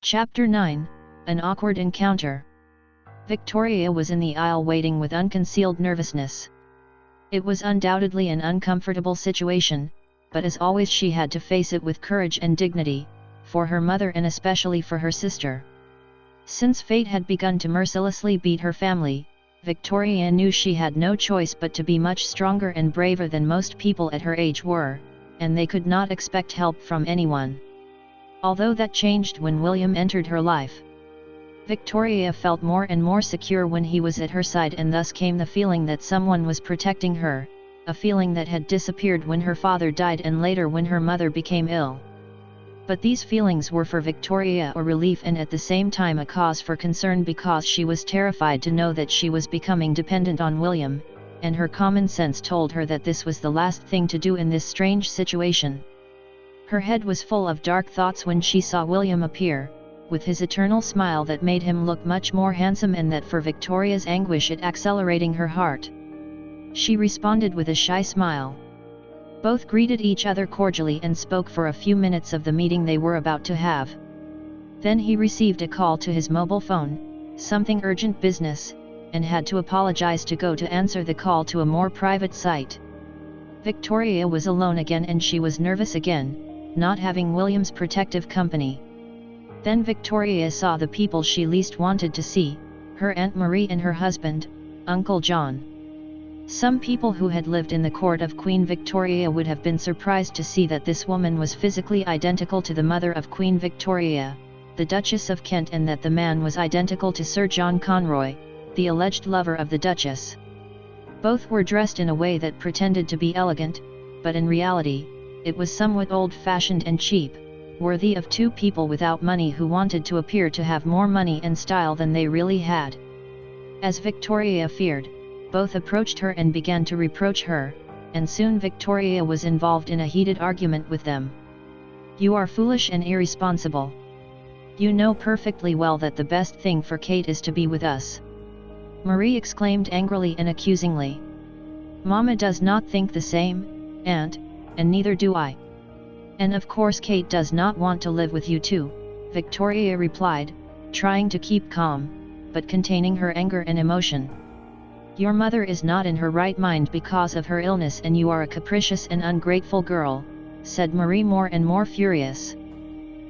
Chapter 9, An Awkward Encounter. Victoria was in the aisle waiting with unconcealed nervousness. It was undoubtedly an uncomfortable situation, but as always she had to face it with courage and dignity, for her mother and especially for her sister. Since fate had begun to mercilessly beat her family, Victoria knew she had no choice but to be much stronger and braver than most people at her age were, and they could not expect help from anyone. Although that changed when William entered her life. Victoria felt more and more secure when he was at her side, and thus came the feeling that someone was protecting her, a feeling that had disappeared when her father died and later when her mother became ill. But these feelings were for Victoria a relief and at the same time a cause for concern, because she was terrified to know that she was becoming dependent on William, and her common sense told her that this was the last thing to do in this strange situation. Her head was full of dark thoughts when she saw William appear, with his eternal smile that made him look much more handsome, and that for Victoria's anguish it accelerating her heart. She responded with a shy smile. Both greeted each other cordially and spoke for a few minutes of the meeting they were about to have. Then he received a call to his mobile phone, something urgent business, and had to apologize to go to answer the call to a more private site. Victoria was alone again and she was nervous again, not having William's protective company. Then Victoria saw the people she least wanted to see, her Aunt Marie and her husband, Uncle John. Some people who had lived in the court of Queen Victoria would have been surprised to see that this woman was physically identical to the mother of Queen Victoria, the Duchess of Kent, and that the man was identical to Sir John Conroy, the alleged lover of the Duchess. Both were dressed in a way that pretended to be elegant, but in reality, it was somewhat old-fashioned and cheap, worthy of two people without money who wanted to appear to have more money and style than they really had. As Victoria feared, both approached her and began to reproach her, and soon Victoria was involved in a heated argument with them. "You are foolish and irresponsible. You know perfectly well that the best thing for Kate is to be with us," Marie exclaimed angrily and accusingly. "Mama does not think the same, Aunt, and neither do I. And of course Kate does not want to live with you too," Victoria replied, trying to keep calm, but containing her anger and emotion. "Your mother is not in her right mind because of her illness, and you are a capricious and ungrateful girl," said Marie, more and more furious.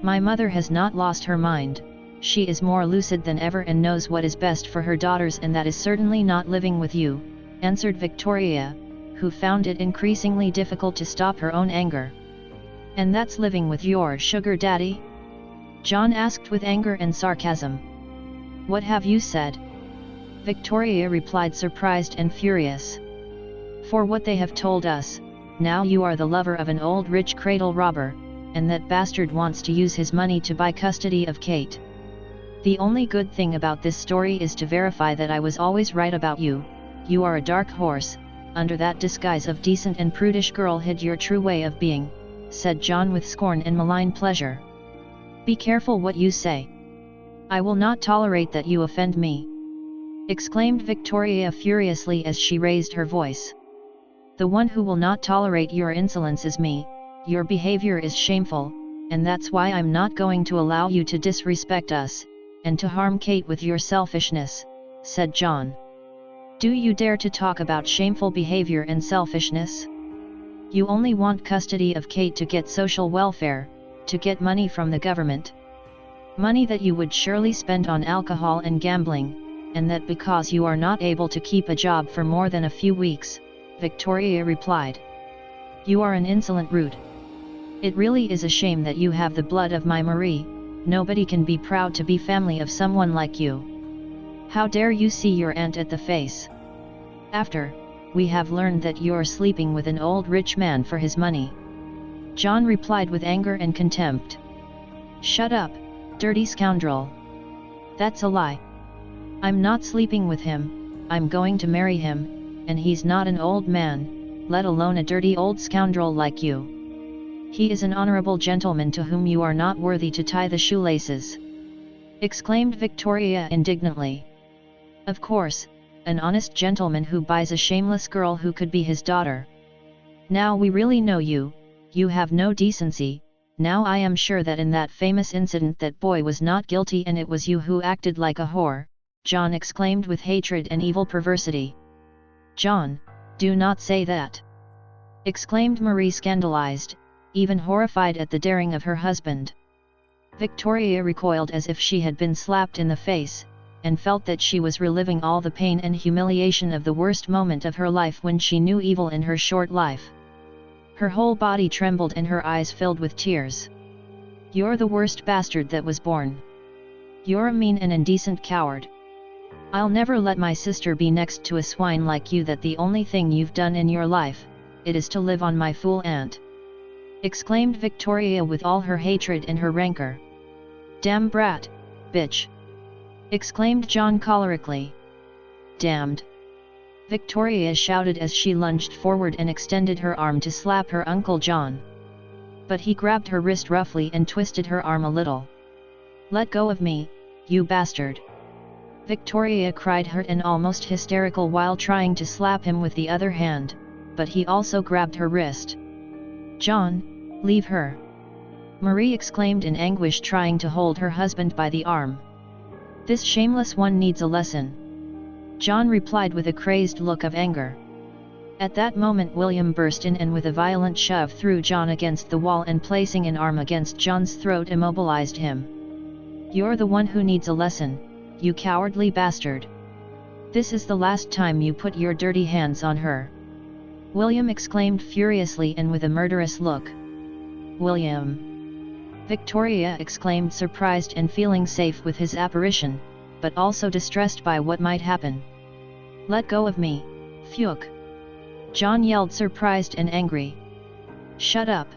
"My mother has not lost her mind. She is more lucid than ever and knows what is best for her daughters, and that is certainly not living with you," answered Victoria, who found it increasingly difficult to stop her own anger. "And that's living with your sugar daddy?" John asked with anger and sarcasm. "What have you said?" Victoria replied, surprised and furious. "For what they have told us, now you are the lover of an old rich cradle robber, and that bastard wants to use his money to buy custody of Kate. The only good thing about this story is to verify that I was always right about you. You are a dark horse, under that disguise of decent and prudish girl hid your true way of being," said John with scorn and malign pleasure. "Be careful what you say. I will not tolerate that you offend me," exclaimed Victoria furiously as she raised her voice. "The one who will not tolerate your insolence is me. Your behavior is shameful, and that's why I'm not going to allow you to disrespect us, and to harm Kate with your selfishness," said John. "Do you dare to talk about shameful behavior and selfishness? You only want custody of Kate to get social welfare, to get money from the government. Money that you would surely spend on alcohol and gambling, and that because you are not able to keep a job for more than a few weeks," Victoria replied. "You are an insolent rude. It really is a shame that you have the blood of my Marie. Nobody can be proud to be family of someone like you. How dare you see your aunt at the face? After we have learned that you're sleeping with an old rich man for his money," John replied with anger and contempt. "Shut up, dirty scoundrel. That's a lie. I'm not sleeping with him, I'm going to marry him, and he's not an old man, let alone a dirty old scoundrel like you. He is an honorable gentleman to whom you are not worthy to tie the shoelaces," exclaimed Victoria indignantly. "Of course, an honest gentleman who buys a shameless girl who could be his daughter. Now we really know you, you have no decency, Now I am sure that in that famous incident that boy was not guilty and it was you who acted like a whore," John exclaimed with hatred and evil perversity. "John, do not say that!" exclaimed Marie, scandalized, even horrified at the daring of her husband. Victoria recoiled as if she had been slapped in the face, and felt that she was reliving all the pain and humiliation of the worst moment of her life when she knew evil in her short life. Her whole body trembled and her eyes filled with tears. "You're the worst bastard that was born. You're a mean and indecent coward. I'll never let my sister be next to a swine like you. That the only thing you've done in your life, it is to live on my fool aunt," exclaimed Victoria with all her hatred and her rancor. "Damn brat, bitch!" exclaimed John cholerically. "Damned!" Victoria shouted as she lunged forward and extended her arm to slap her Uncle John. But he grabbed her wrist roughly and twisted her arm a little. "Let go of me, you bastard!" Victoria cried, hurt and almost hysterical while trying to slap him with the other hand, but he also grabbed her wrist. "John, leave her!" Marie exclaimed in anguish, trying to hold her husband by the arm. "This shameless one needs a lesson," John replied with a crazed look of anger. At that moment William burst in and with a violent shove threw John against the wall and placing an arm against John's throat immobilized him. "You're the one who needs a lesson, you cowardly bastard. This is the last time you put your dirty hands on her," William exclaimed furiously and with a murderous look. "William!" Victoria exclaimed, surprised and feeling safe with his apparition, but also distressed by what might happen. "Let go of me, Fuck!" John yelled, surprised and angry. "Shut up!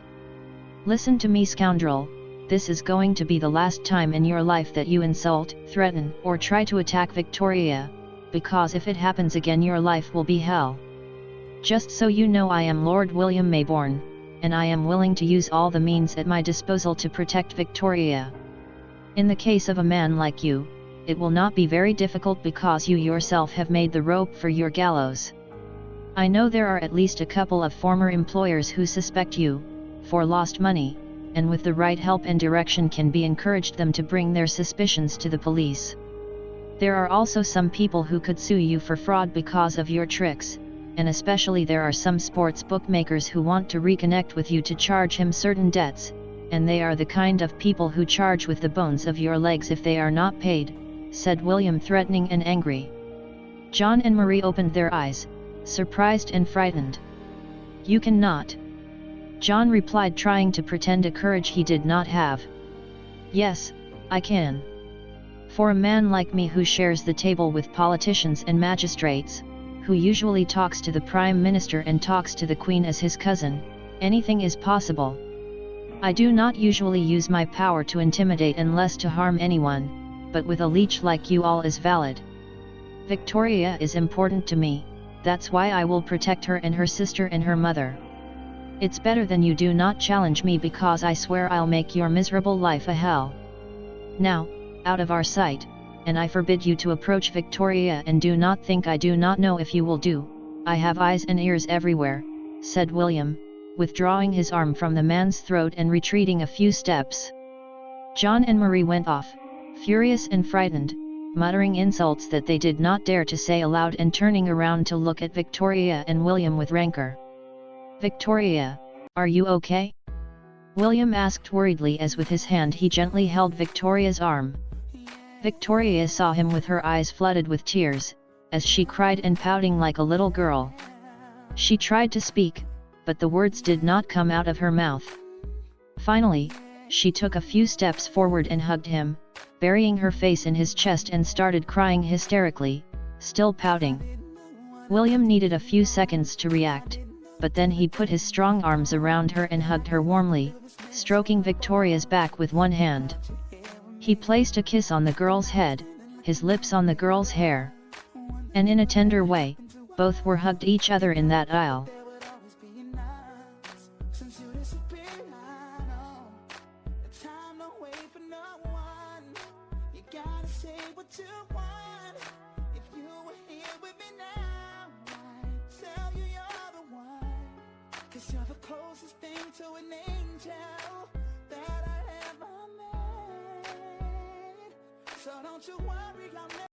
Listen to me, scoundrel, this is going to be the last time in your life that you insult, threaten, or try to attack Victoria, because if it happens again your life will be hell. Just so you know, I am Lord William Mayborn, and I am willing to use all the means at my disposal to protect Victoria. In the case of a man like you, it will not be very difficult because you yourself have made the rope for your gallows. I know there are at least a couple of former employers who suspect you, for lost money, and with the right help and direction can be encouraged them to bring their suspicions to the police. There are also some people who could sue you for fraud because of your tricks, and especially there are some sports bookmakers who want to reconnect with you to charge him certain debts, and they are the kind of people who charge with the bones of your legs if they are not paid," said William, threatening and angry. John and Marie opened their eyes, surprised and frightened. "You cannot," John replied, trying to pretend a courage he did not have. "Yes, I can. For a man like me who shares the table with politicians and magistrates, who usually talks to the Prime Minister and talks to the Queen as his cousin, anything is possible. I do not usually use my power to intimidate unless to harm anyone, but with a leech like you all is valid. Victoria is important to me, that's why I will protect her and her sister and her mother. It's better than you do not challenge me, because I swear I'll make your miserable life a hell. Now, out of our sight, and I forbid you to approach Victoria, and do not think I do not know if you will do. I have eyes and ears everywhere," said William, withdrawing his arm from the man's throat and retreating a few steps. John and Marie went off, furious and frightened, muttering insults that they did not dare to say aloud and turning around to look at Victoria and William with rancor. "Victoria, are you okay?" William asked worriedly as with his hand he gently held Victoria's arm. Victoria saw him with her eyes flooded with tears, as she cried and pouting like a little girl. She tried to speak, but the words did not come out of her mouth. Finally, she took a few steps forward and hugged him, burying her face in his chest, and started crying hysterically, still pouting. William needed a few seconds to react, but then he put his strong arms around her and hugged her warmly, stroking Victoria's back with one hand. He placed a kiss on the girl's head, his lips on the girl's hair. And in a tender way, both were hugged each other in that aisle. You're the closest thing to an angel. that I ever made. So don't you worry, I'm